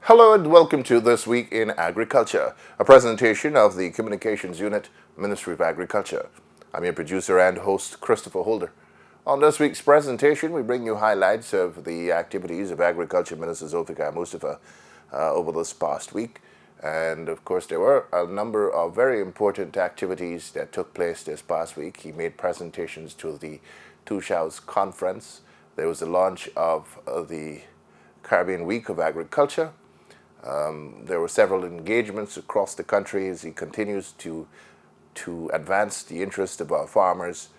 Hello and welcome to This Week in Agriculture, a presentation of the Communications Unit, Ministry of Agriculture. I'm your producer and host, Christopher Holder. On this week's presentation, we bring you highlights of the activities of Agriculture Minister Zulfikar Mustafa over this past week. And of course, there were a number of very important activities that took place this past week. He made presentations to the Tushau's conference. There was the launch of the Caribbean Week of Agriculture. There were several engagements across the country as he continues to advance the interest of our farmers,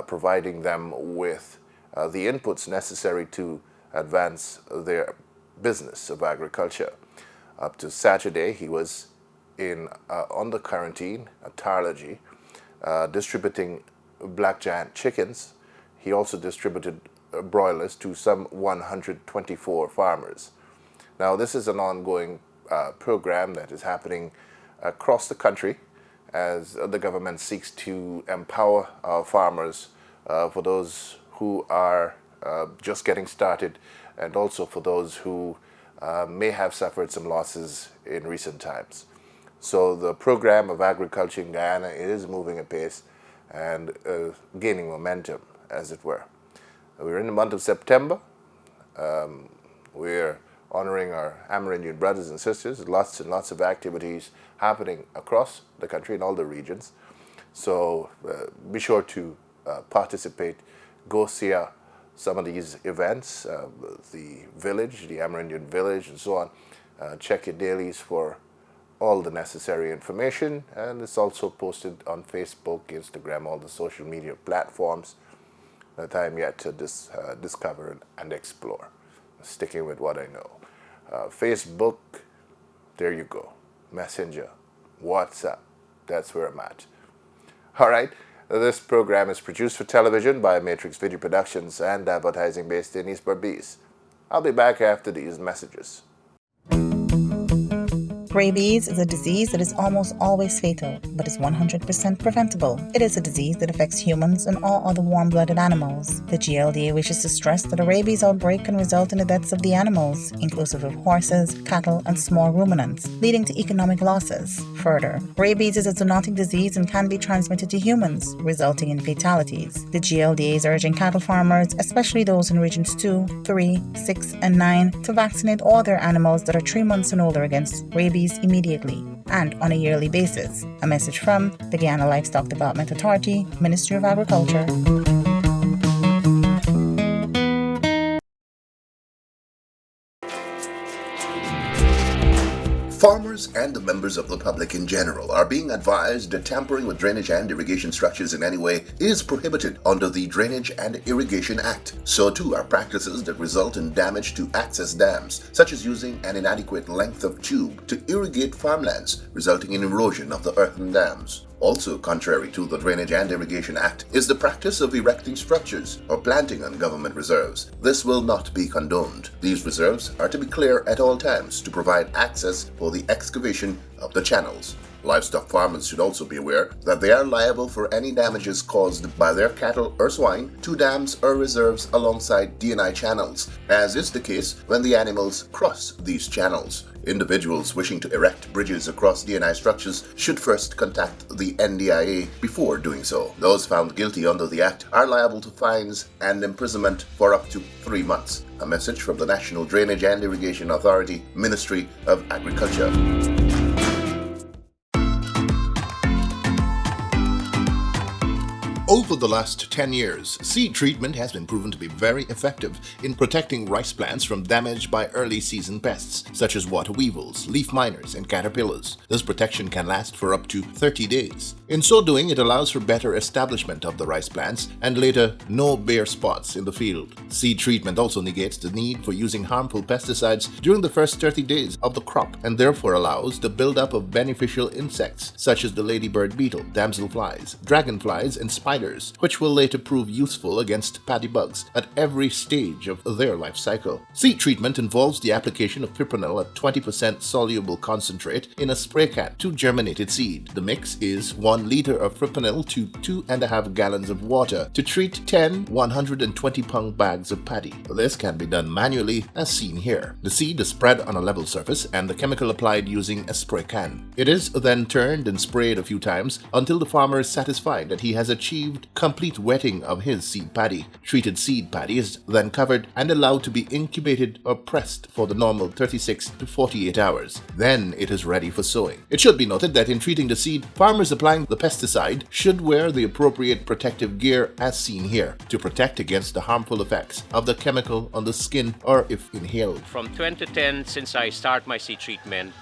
providing them with the inputs necessary to advance their business of agriculture. Up to Saturday, he was under quarantine at Tarlaji, distributing black giant chickens. He also distributed broilers to some 124 farmers. Now, this is an ongoing program that is happening across the country as the government seeks to empower our farmers, for those who are just getting started and also for those who may have suffered some losses in recent times. So the program of agriculture in Guyana is moving apace and gaining momentum, as it were. We're in the month of September. We're honoring our Amerindian brothers and sisters. Lots and lots of activities happening across the country in all the regions. So be sure to participate. Go see some of these events, the village, the Amerindian village, and so on. Check your dailies for all the necessary information. And it's also posted on Facebook, Instagram, all the social media platforms that I'm yet to discover and explore. Sticking with what I know. Facebook, there you go. Messenger, WhatsApp, that's where I'm at. All right, this program is produced for television by Matrix Video Productions and advertising based in East Berbice. I'll be back after these messages. Rabies is a disease that is almost always fatal, but is 100% preventable. It is a disease that affects humans and all other warm-blooded animals. The GLDA wishes to stress that a rabies outbreak can result in the deaths of the animals, inclusive of horses, cattle, and small ruminants, leading to economic losses. Further, rabies is a zoonotic disease and can be transmitted to humans, resulting in fatalities. The GLDA is urging cattle farmers, especially those in regions 2, 3, 6, and 9, to vaccinate all their animals that are 3 months and older against rabies immediately and on a yearly basis. A message from the Guyana Livestock Development Authority, Ministry of Agriculture. Farmers and the members of the public in general are being advised that tampering with drainage and irrigation structures in any way is prohibited under the Drainage and Irrigation Act. So too are practices that result in damage to access dams, such as using an inadequate length of tube to irrigate farmlands, resulting in erosion of the earthen dams. Also contrary to the Drainage and Irrigation Act is the practice of erecting structures or planting on government reserves. This will not be condoned. These reserves are to be clear at all times to provide access for the excavation of the channels. Livestock farmers should also be aware that they are liable for any damages caused by their cattle or swine to dams or reserves alongside D&I channels, as is the case when the animals cross these channels. Individuals wishing to erect bridges across D&I structures should first contact the NDIA before doing so. Those found guilty under the Act are liable to fines and imprisonment for up to 3 months. A message from the National Drainage and Irrigation Authority, Ministry of Agriculture. Over the last 10 years, seed treatment has been proven to be very effective in protecting rice plants from damage by early season pests such as water weevils, leaf miners, and caterpillars. This protection can last for up to 30 days. In so doing, it allows for better establishment of the rice plants and later no bare spots in the field. Seed treatment also negates the need for using harmful pesticides during the first 30 days of the crop and therefore allows the buildup of beneficial insects such as the ladybird beetle, damselflies, dragonflies, and spiders spiders, which will later prove useful against paddy bugs at every stage of their life cycle. Seed treatment involves the application of fipronil at 20% soluble concentrate in a spray can to germinated seed. The mix is 1 liter of fipronil to 2.5 gallons of water to treat 10 120-pound bags of paddy. This can be done manually as seen here. The seed is spread on a level surface and the chemical applied using a spray can. It is then turned and sprayed a few times until the farmer is satisfied that he has achieved complete wetting of his seed paddy. Treated seed paddy is then covered and allowed to be incubated or pressed for the normal 36 to 48 hours. Then it is ready for sowing. It should be noted that in treating the seed, farmers applying the pesticide should wear the appropriate protective gear as seen here to protect against the harmful effects of the chemical on the skin or if inhaled. From 2010, since I started my seed treatment,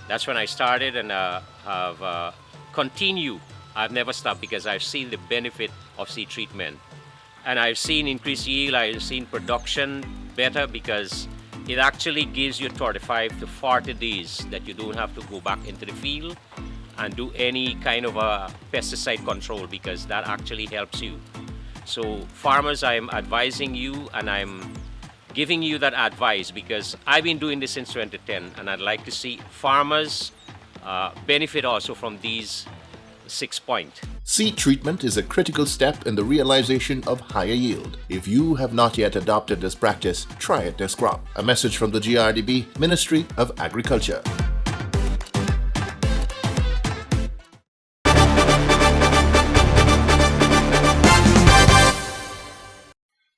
that's when I started and have continued. I've never stopped because I've seen the benefit of seed treatment. And I've seen increased yield, I've seen production better because it actually gives you 35 to 40 days that you don't have to go back into the field and do any kind of a pesticide control because that actually helps you. So farmers, I'm advising you and I'm giving you that advice because I've been doing this since 2010 and I'd like to see farmers benefit also from these 6 points. Seed treatment is a critical step in the realization of higher yield. If you have not yet adopted this practice, try it this crop. A message from the GRDB, Ministry of Agriculture.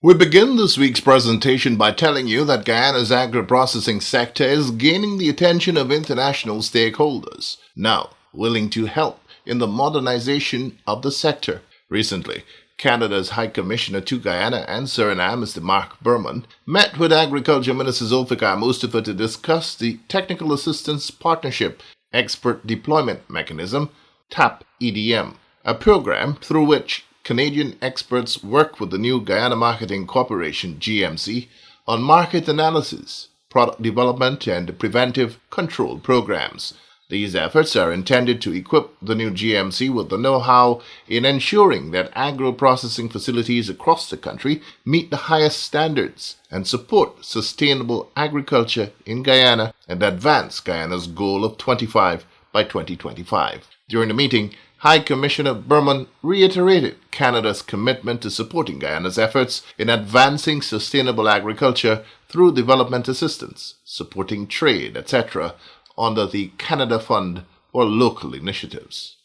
We begin this week's presentation by telling you that Guyana's agro-processing sector is gaining the attention of international stakeholders, now willing to help in the modernization of the sector. Recently, Canada's High Commissioner to Guyana and Suriname, Mr. Mark Berman, met with Agriculture Minister Zulfikar Mustafa to discuss the Technical Assistance Partnership Expert Deployment Mechanism, TAP-EDM, a program through which Canadian experts work with the new Guyana Marketing Corporation, GMC, on market analysis, product development, and preventive control programs. These efforts are intended to equip the new GMC with the know-how in ensuring that agro-processing facilities across the country meet the highest standards and support sustainable agriculture in Guyana and advance Guyana's goal of 25 by 2025. During the meeting, High Commissioner Berman reiterated Canada's commitment to supporting Guyana's efforts in advancing sustainable agriculture through development assistance, supporting trade, etc., under the Canada Fund or local initiatives.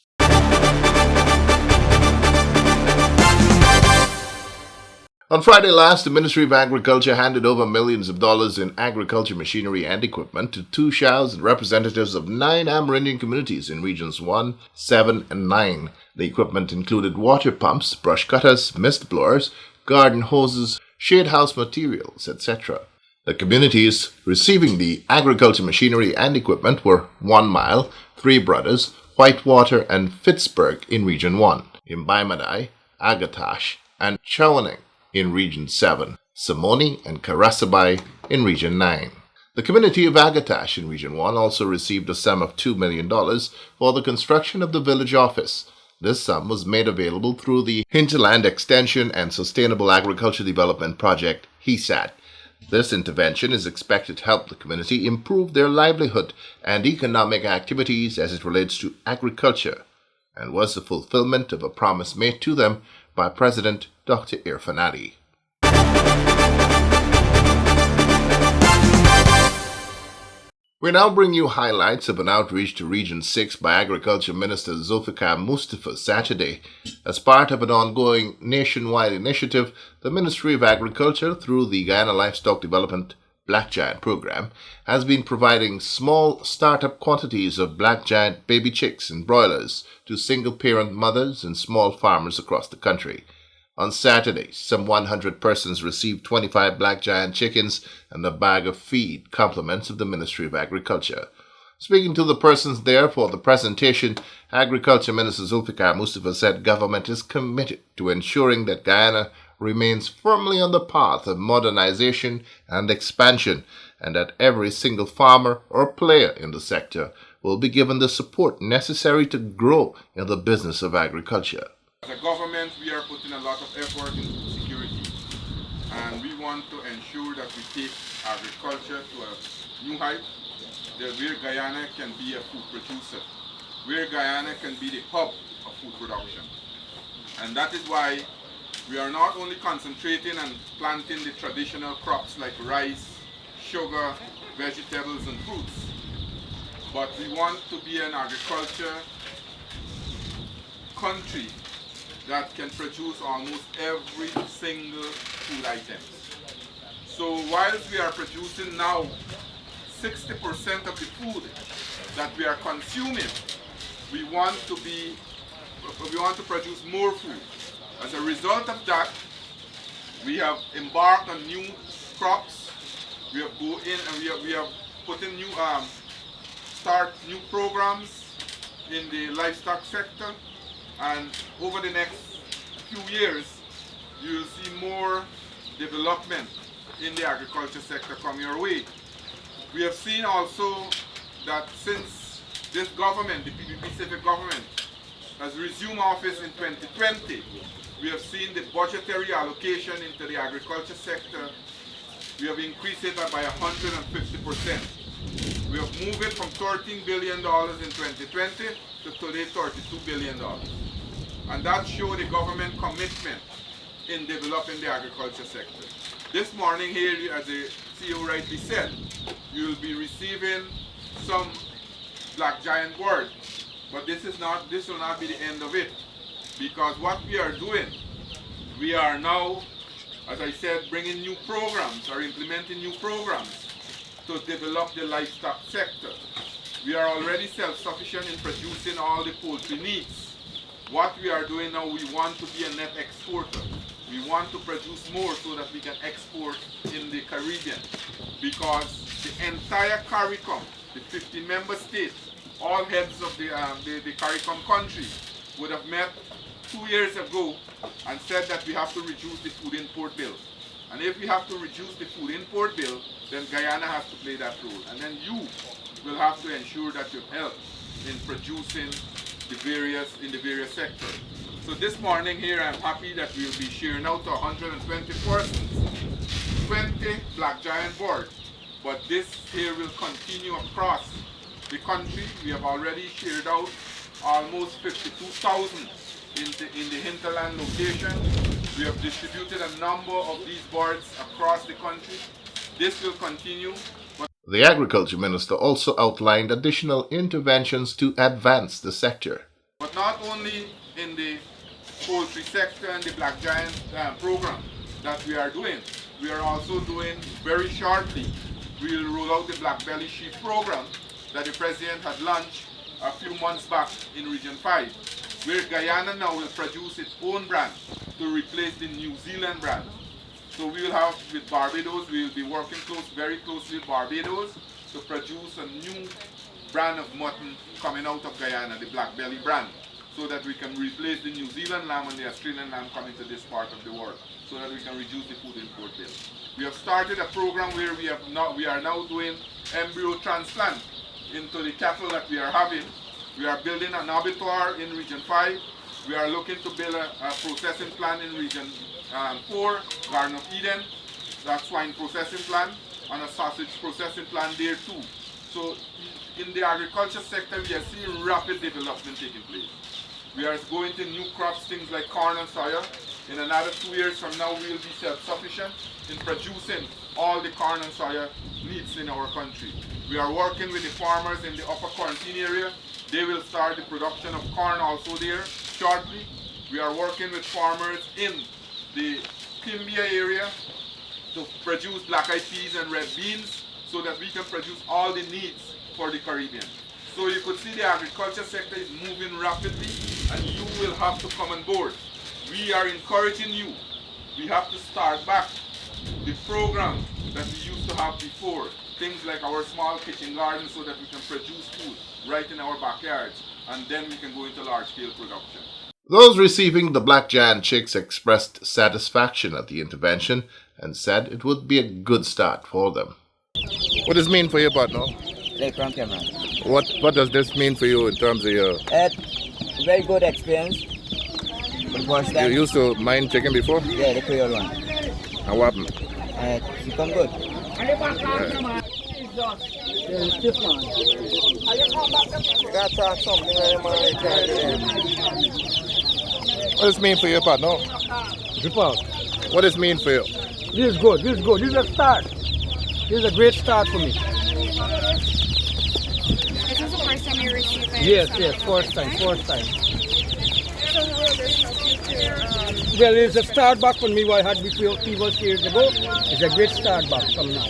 On Friday last, the Ministry of Agriculture handed over millions of dollars in agriculture machinery and equipment to 2 shouts and representatives of 9 Amerindian communities in Regions 1, 7, and 9. The equipment included water pumps, brush cutters, mist blowers, garden hoses, shade house materials, etc. The communities receiving the agriculture machinery and equipment were 1 Mile, 3 Brothers, Whitewater, and Pittsburgh in Region 1, Imbaymadai, Agatash, and Chawaning in Region 7, Samoni and Karasabai in Region 9. The community of Agatash in Region 1 also received a sum of $2 million for the construction of the village office. This sum was made available through the Hinterland Extension and Sustainable Agriculture Development Project, HESAD. This intervention is expected to help the community improve their livelihood and economic activities as it relates to agriculture, and was the fulfillment of a promise made to them by President Dr. Irfan Ali. We now bring you highlights of an outreach to Region 6 by Agriculture Minister Zulfikar Mustafa Saturday. As part of an ongoing nationwide initiative, the Ministry of Agriculture, through the Guyana Livestock Development Black Giant program, has been providing small startup quantities of black giant baby chicks and broilers to single-parent mothers and small farmers across the country. On Saturday, some 100 persons received 25 black giant chickens and a bag of feed, compliments of the Ministry of Agriculture. Speaking to the persons there for the presentation, Agriculture Minister Zulfikar Mustafa said government is committed to ensuring that Guyana remains firmly on the path of modernization and expansion, and that every single farmer or player in the sector will be given the support necessary to grow in the business of agriculture. As a government, we are putting a lot of effort into food security, and we want to ensure that we take agriculture to a new height, that where Guyana can be a food producer, where Guyana can be the hub of food production. And that is why we are not only concentrating on planting the traditional crops like rice, sugar, vegetables and fruits, but we want to be an agriculture country that can produce almost every single food item. So whilst we are producing now 60% of the food that we are consuming, we want to produce more food. As a result of that, we have embarked on new crops. We have go in and we have put in new start new programs in the livestock sector, and over the next few years you will see more development in the agriculture sector come your way. We have seen also that since this government, the PPP Civic government, has resumed office in 2020, we have seen the budgetary allocation into the agriculture sector, we have increased it by 150%. We have moved it from $13 billion in 2020 to today $32 billion. And that shows the government commitment in developing the agriculture sector. This morning here, as the CEO rightly said, you will be receiving some black giant gourd. But this will not be the end of it. Because what we are doing, we are now, as I said, bringing new programs or implementing new programs to develop the livestock sector. We are already self-sufficient in producing all the poultry needs. What we are doing now, we want to be a net exporter. We want to produce more so that we can export in the Caribbean. Because the entire CARICOM, the 50 member states, all heads of the CARICOM countries would have met 2 years ago and said that we have to reduce the food import bill. And if we have to reduce the food import bill, then Guyana has to play that role. And then you will have to ensure that you help in producing the various sectors. So this morning here, I'm happy that we will be sharing out to 120 persons, 20 black giant boards. But this here will continue across the country. We have already shared out almost 52,000 in the hinterland location. We have distributed a number of these boards across the country. This will continue. The Agriculture Minister also outlined additional interventions to advance the sector. But not only in the poultry sector and the black giant program that we are doing, we are also doing very shortly, we will roll out the black belly sheep program that the President had launched a few months back in Region 5, where Guyana now will produce its own brand to replace the New Zealand brand. So we will have with Barbados, we will be working very closely with Barbados to produce a new brand of mutton coming out of Guyana, the black belly brand, so that we can replace the New Zealand lamb and the Australian lamb coming to this part of the world, so that we can reduce the food import bill. We have started a program where we are now doing embryo transplant into the cattle that we are having. We are building an abattoir in Region 5. We are looking to build a processing plant in Region 4, Garden of Eden, that swine processing plant, and a sausage processing plant there too. So in the agriculture sector, we are seeing rapid development taking place. We are going to new crops, things like corn and soya. In another 2 years from now, we will be self-sufficient in producing all the corn and soya needs in our country. We are working with the farmers in the upper quarantine area. They will start the production of corn also there shortly. We are working with farmers in the Kimbia area to produce black-eyed peas and red beans so that we can produce all the needs for the Caribbean. So you could see the agriculture sector is moving rapidly, and you will have to come on board. We are encouraging you. We have to start back the program that we used to have before. Things like our small kitchen garden so that we can produce food right in our backyards, and then we can go into large-scale production. Those receiving the black giant chicks expressed satisfaction at the intervention and said it would be a good start for them. What does this mean for you, partner? What does this mean for you in terms of your... Very good experience. For the first You time. used to mine chicken before? Yeah, the Creole one. And what happened? It come good. You gotta talk something where the man can't What does it mean for you, partner? What does it mean for you? This is good. This is good. This is a start. This is a great start for me. Is this the first time you received it? Yes, first time. So will this help you to, Well, it's a start back for me what I had before previous years ago. It's a great start back from now.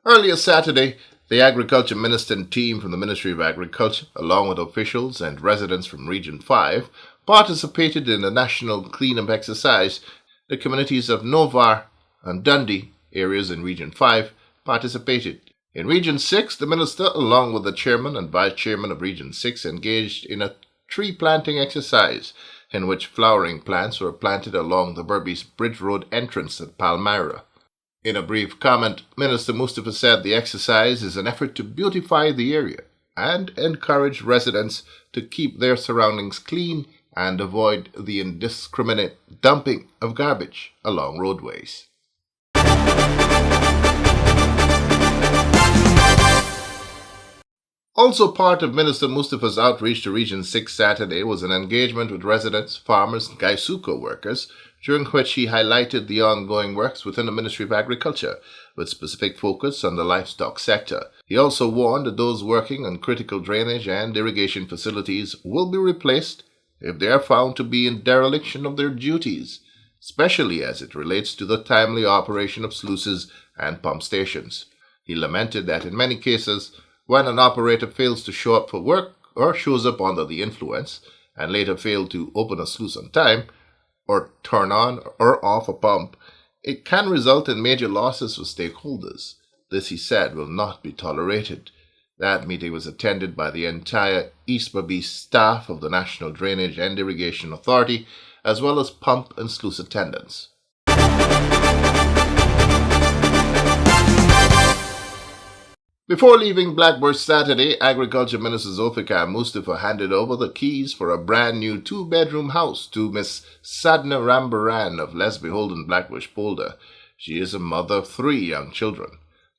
Earlier Saturday, the Agriculture Minister and team from the Ministry of Agriculture, along with officials and residents from Region 5, participated in a national cleanup exercise. The communities of Novar and Dundee, areas in Region 5, participated. In Region 6, the Minister, along with the Chairman and Vice Chairman of Region 6, engaged in a tree planting exercise in which flowering plants were planted along the Berbice Bridge Road entrance at Palmyra. In a brief comment, Minister Mustafa said the exercise is an effort to beautify the area and encourage residents to keep their surroundings clean and avoid the indiscriminate dumping of garbage along roadways. Also part of Minister Mustafa's outreach to Region 6 Saturday was an engagement with residents, farmers, and Gaisuco workers, during which he highlighted the ongoing works within the Ministry of Agriculture, with specific focus on the livestock sector. He also warned that those working on critical drainage and irrigation facilities will be replaced if they are found to be in dereliction of their duties, especially as it relates to the timely operation of sluices and pump stations. He lamented that in many cases, when an operator fails to show up for work or shows up under the influence and later fails to open a sluice on time, or turn on or off a pump, it can result in major losses for stakeholders. This, he said, will not be tolerated. That meeting was attended by the entire East Berbice staff of the National Drainage and Irrigation Authority, as well as pump and sluice attendants. Before leaving Blackbird Saturday, Agriculture Minister Zulfikar Mustafa handed over the keys for a brand new 2-bedroom house to Miss Sadna Rambaran of Lesby Holden Blackbush Polder. She is a mother of 3 young children.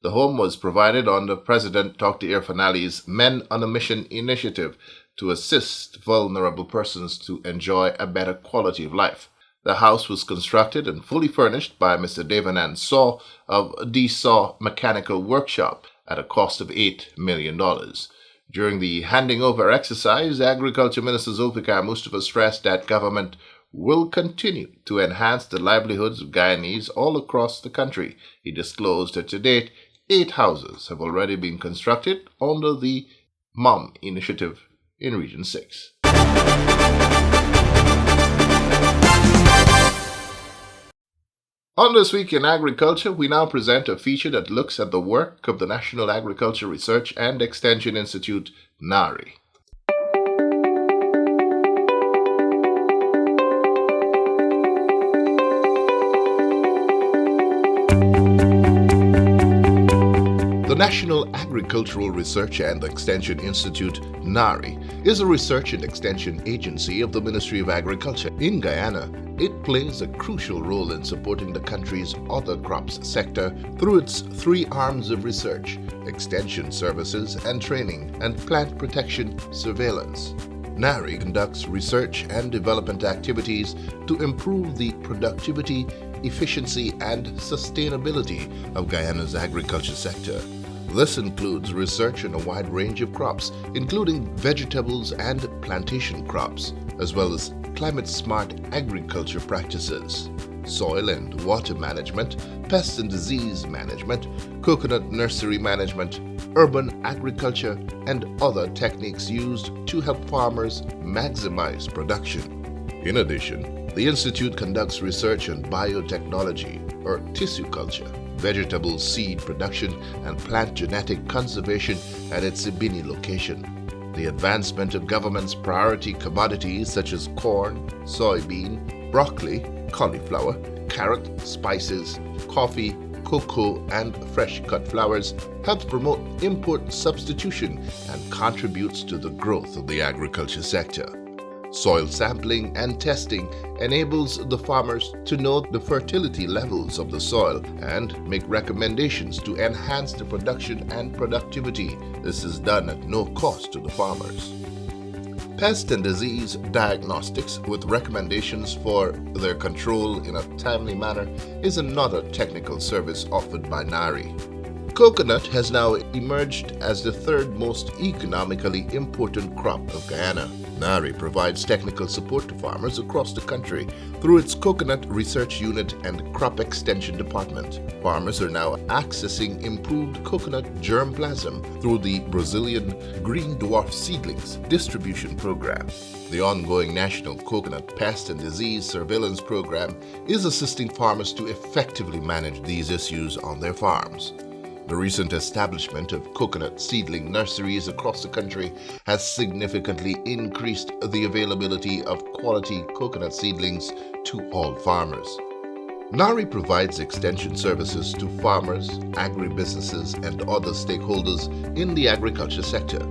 The home was provided under President Dr. Irfan Ali's Men on a Mission initiative to assist vulnerable persons to enjoy a better quality of life. The house was constructed and fully furnished by Mr. Devanand Saw of D. Saw Mechanical Workshop at a cost of $8 million. During the handing over exercise, Agriculture Minister Zulfikar Mustafa stressed that government will continue to enhance the livelihoods of Guyanese all across the country. He disclosed that to date, 8 houses have already been constructed under the MOM initiative in Region 6. On This Week in Agriculture, we now present a feature that looks at the work of the National Agriculture Research and Extension Institute, NARI. The National Agricultural Research and Extension Institute, NARI, is a research and extension agency of the Ministry of Agriculture. In Guyana, it plays a crucial role in supporting the country's other crops sector through its 3 arms of research, extension services and training, and plant protection surveillance. NARI conducts research and development activities to improve the productivity, efficiency, and sustainability of Guyana's agriculture sector. This includes research on a wide range of crops, including vegetables and plantation crops, as well as climate-smart agriculture practices, soil and water management, pest and disease management, coconut nursery management, urban agriculture, and other techniques used to help farmers maximize production. In addition, the Institute conducts research on biotechnology, or tissue culture, vegetable seed production, and plant genetic conservation at its Sibini location. The advancement of government's priority commodities such as corn, soybean, broccoli, cauliflower, carrot, spices, coffee, cocoa, and fresh cut flowers helps promote import substitution and contributes to the growth of the agriculture sector. Soil sampling and testing enables the farmers to know the fertility levels of the soil and make recommendations to enhance the production and productivity. This is done at no cost to the farmers. Pest and disease diagnostics with recommendations for their control in a timely manner is another technical service offered by NARI. Coconut has now emerged as the third most economically important crop of Guyana. NARI provides technical support to farmers across the country through its Coconut Research Unit and Crop Extension Department. Farmers are now accessing improved coconut germplasm through the Brazilian Green Dwarf Seedlings Distribution Program. The ongoing National Coconut Pest and Disease Surveillance Program is assisting farmers to effectively manage these issues on their farms. The recent establishment of coconut seedling nurseries across the country has significantly increased the availability of quality coconut seedlings to all farmers. NARI provides extension services to farmers, agribusinesses, and other stakeholders in the agriculture sector.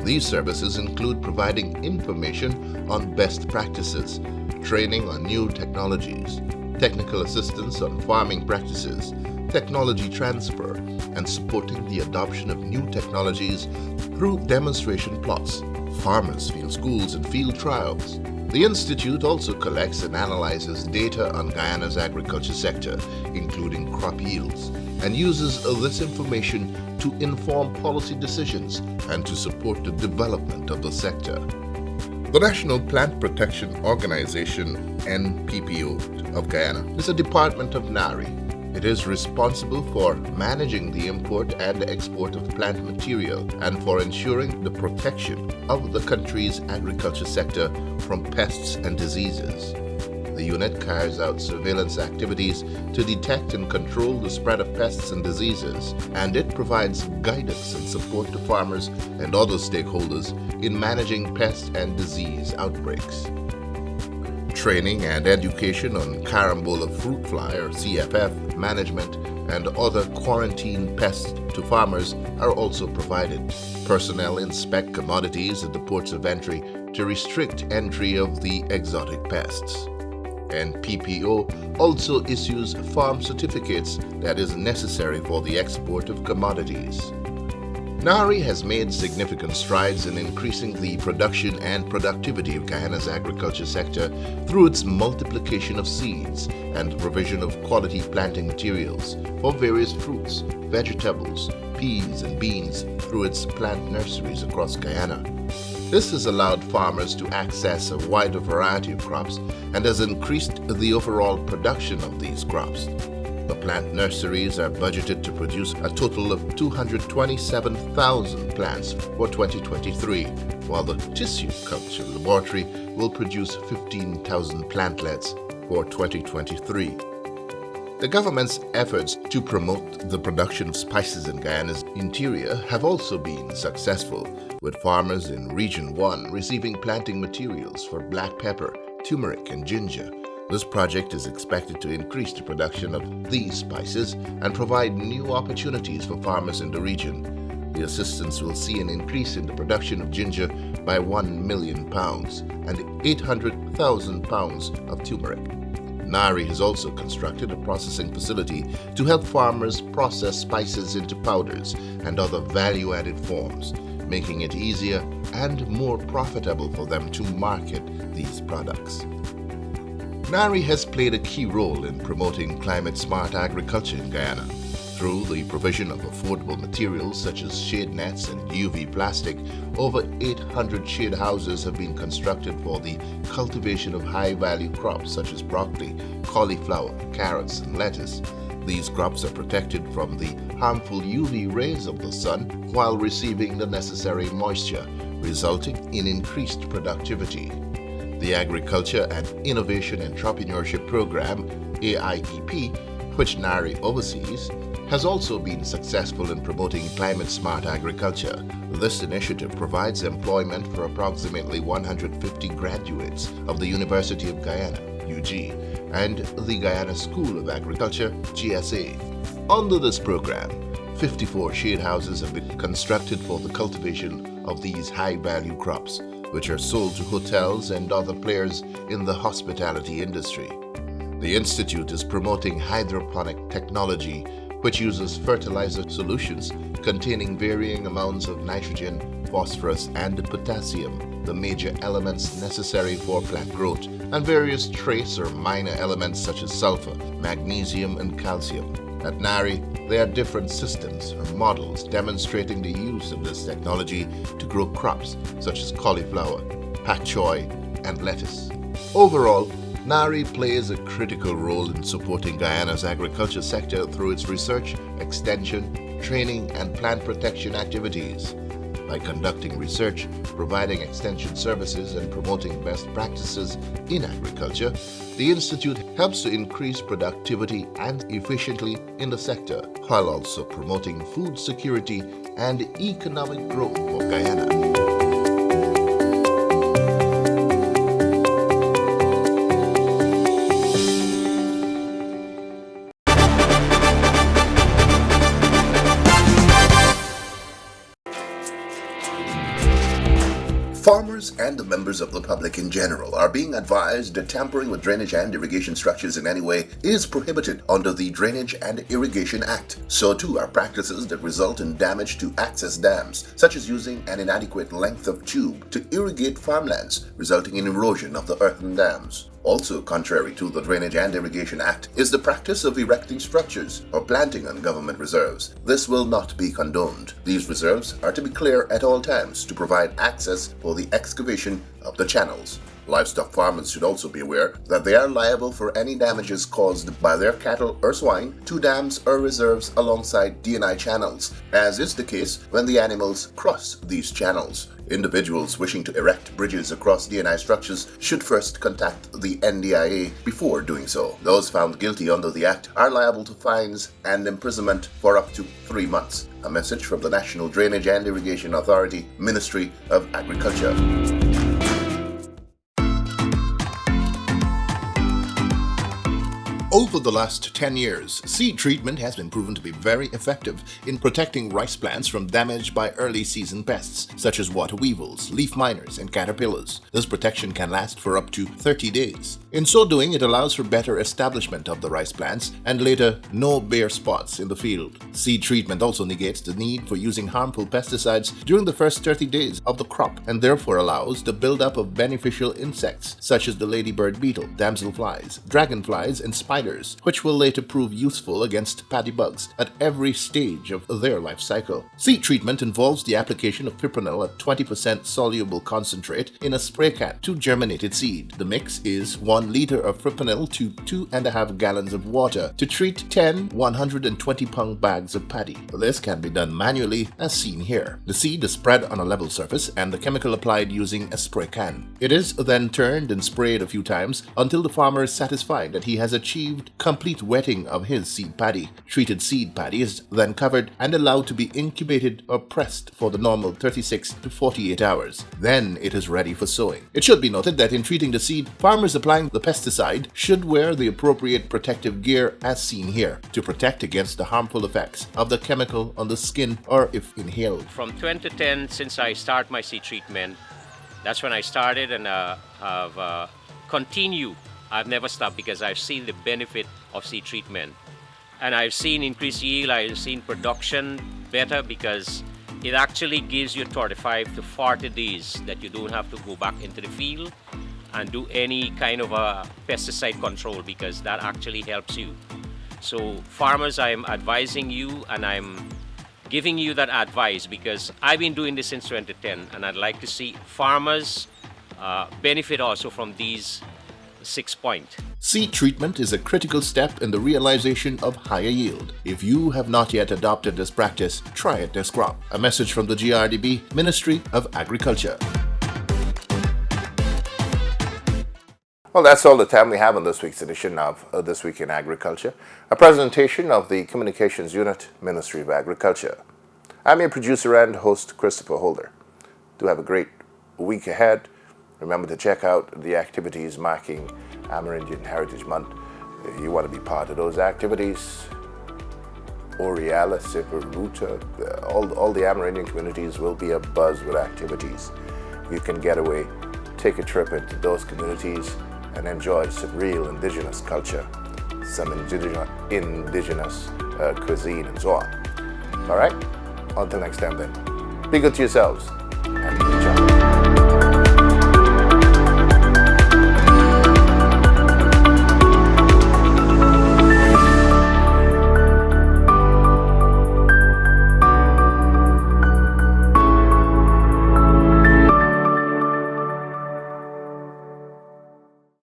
These services include providing information on best practices, training on new technologies, technical assistance on farming practices, technology transfer, and supporting the adoption of new technologies through demonstration plots, farmers' field schools, and field trials. The Institute also collects and analyzes data on Guyana's agriculture sector, including crop yields, and uses this information to inform policy decisions and to support the development of the sector. The National Plant Protection Organization, NPPO, of Guyana is a department of NARI. It is responsible for managing the import and export of plant material and for ensuring the protection of the country's agriculture sector from pests and diseases. The unit carries out surveillance activities to detect and control the spread of pests and diseases, and it provides guidance and support to farmers and other stakeholders in managing pest and disease outbreaks. Training and education on carambola fruit fly or CFF management and other quarantine pests to farmers are also provided. Personnel inspect commodities at the ports of entry to restrict entry of the exotic pests. And PPO also issues farm certificates that is necessary for the export of commodities. NARI has made significant strides in increasing the production and productivity of Guyana's agriculture sector through its multiplication of seeds and provision of quality planting materials for various fruits, vegetables, peas, and beans through its plant nurseries across Guyana. This has allowed farmers to access a wider variety of crops and has increased the overall production of these crops. The plant nurseries are budgeted to produce a total of 227,000 plants for 2023, while the tissue culture laboratory will produce 15,000 plantlets for 2023. The government's efforts to promote the production of spices in Guyana's interior have also been successful, with farmers in Region 1 receiving planting materials for black pepper, turmeric, and ginger. This project is expected to increase the production of these spices and provide new opportunities for farmers in the region. The assistance will see an increase in the production of ginger by 1 million pounds and 800,000 pounds of turmeric. NARI has also constructed a processing facility to help farmers process spices into powders and other value-added forms, making it easier and more profitable for them to market these products. NARI has played a key role in promoting climate-smart agriculture in Guyana. Through the provision of affordable materials such as shade nets and UV plastic, over 800 shade houses have been constructed for the cultivation of high-value crops such as broccoli, cauliflower, carrots, and lettuce. These crops are protected from the harmful UV rays of the sun while receiving the necessary moisture, resulting in increased productivity. The Agriculture and Innovation Entrepreneurship Program, AIEP, which NARI oversees, has also been successful in promoting climate-smart agriculture. This initiative provides employment for approximately 150 graduates of the University of Guyana, UG, and the Guyana School of Agriculture, GSA. Under this program, 54 shade houses have been constructed for the cultivation of these high-value crops, which are sold to hotels and other players in the hospitality industry. The Institute is promoting hydroponic technology, which uses fertilizer solutions containing varying amounts of nitrogen, phosphorus, and potassium, the major elements necessary for plant growth, and various trace or minor elements such as sulfur, magnesium, and calcium. At NARI, there are different systems or models demonstrating the use of this technology to grow crops such as cauliflower, pak choi, and lettuce. Overall, NARI plays a critical role in supporting Guyana's agriculture sector through its research, extension, training, and plant protection activities. By conducting research, providing extension services, and promoting best practices in agriculture, the Institute helps to increase productivity and efficiency in the sector, while also promoting food security and economic growth for Guyana. Farmers and the members of the public in general are being advised that tampering with drainage and irrigation structures in any way is prohibited under the Drainage and Irrigation Act. So too are practices that result in damage to access dams, such as using an inadequate length of tube to irrigate farmlands, resulting in erosion of the earthen dams. Also contrary to the Drainage and Irrigation Act is the practice of erecting structures or planting on government reserves. This will not be condoned. These reserves are to be clear at all times to provide access for the excavation of the channels. Livestock farmers should also be aware that they are liable for any damages caused by their cattle or swine to dams or reserves alongside D&I channels, as is the case when the animals cross these channels. Individuals wishing to erect bridges across D&I structures should first contact the NDIA before doing so. Those found guilty under the Act are liable to fines and imprisonment for up to 3 months. A message from the National Drainage and Irrigation Authority, Ministry of Agriculture. Over the last 10 years, seed treatment has been proven to be very effective in protecting rice plants from damage by early season pests, such as water weevils, leaf miners, and caterpillars. This protection can last for up to 30 days. In so doing, it allows for better establishment of the rice plants and later no bare spots in the field. Seed treatment also negates the need for using harmful pesticides during the first 30 days of the crop and therefore allows the buildup of beneficial insects such as the ladybird beetle, damselflies, dragonflies, and spiders, which will later prove useful against paddy bugs at every stage of their life cycle. Seed treatment involves the application of piperonyl at 20% soluble concentrate in a spray can to germinated seed. The mix is 1 liter of piperonyl to 2.5 gallons of water to treat 10 120-pound bags of paddy. This can be done manually as seen here. The seed is spread on a level surface and the chemical applied using a spray can. It is then turned and sprayed a few times until the farmer is satisfied that he has achieved complete wetting of his seed paddy. Treated seed paddy is then covered and allowed to be incubated or pressed for the normal 36 to 48 hours. Then it is ready for sowing. It should be noted that in treating the seed, farmers applying the pesticide should wear the appropriate protective gear as seen here to protect against the harmful effects of the chemical on the skin or if inhaled. From 2010, since I start my seed treatment, that's when I started and have continued. I've never stopped because I've seen the benefit of seed treatment. And I've seen increased yield, I've seen production better because it actually gives you 35 to 40 days that you don't have to go back into the field and do any kind of a pesticide control because that actually helps you. So farmers, I'm advising you and I'm giving you that advice because I've been doing this since 2010 and I'd like to see farmers benefit also from these 6 points. Seed treatment is a critical step in the realization of higher yield. If you have not yet adopted this practice, try it this crop. A message from the GRDB, Ministry of Agriculture. Well, that's all the time we have on this week's edition of This Week in Agriculture, a presentation of the Communications Unit, Ministry of Agriculture. I'm your producer and host, Christopher Holder. Do have a great week ahead. Remember to check out the activities marking Amerindian Heritage Month. If you want to be part of those activities, Oriala, Siparuta, all the Amerindian communities will be abuzz with activities. You can get away, take a trip into those communities and enjoy some real indigenous culture, some indigenous cuisine and so on. All right? Until next time then, be good to yourselves and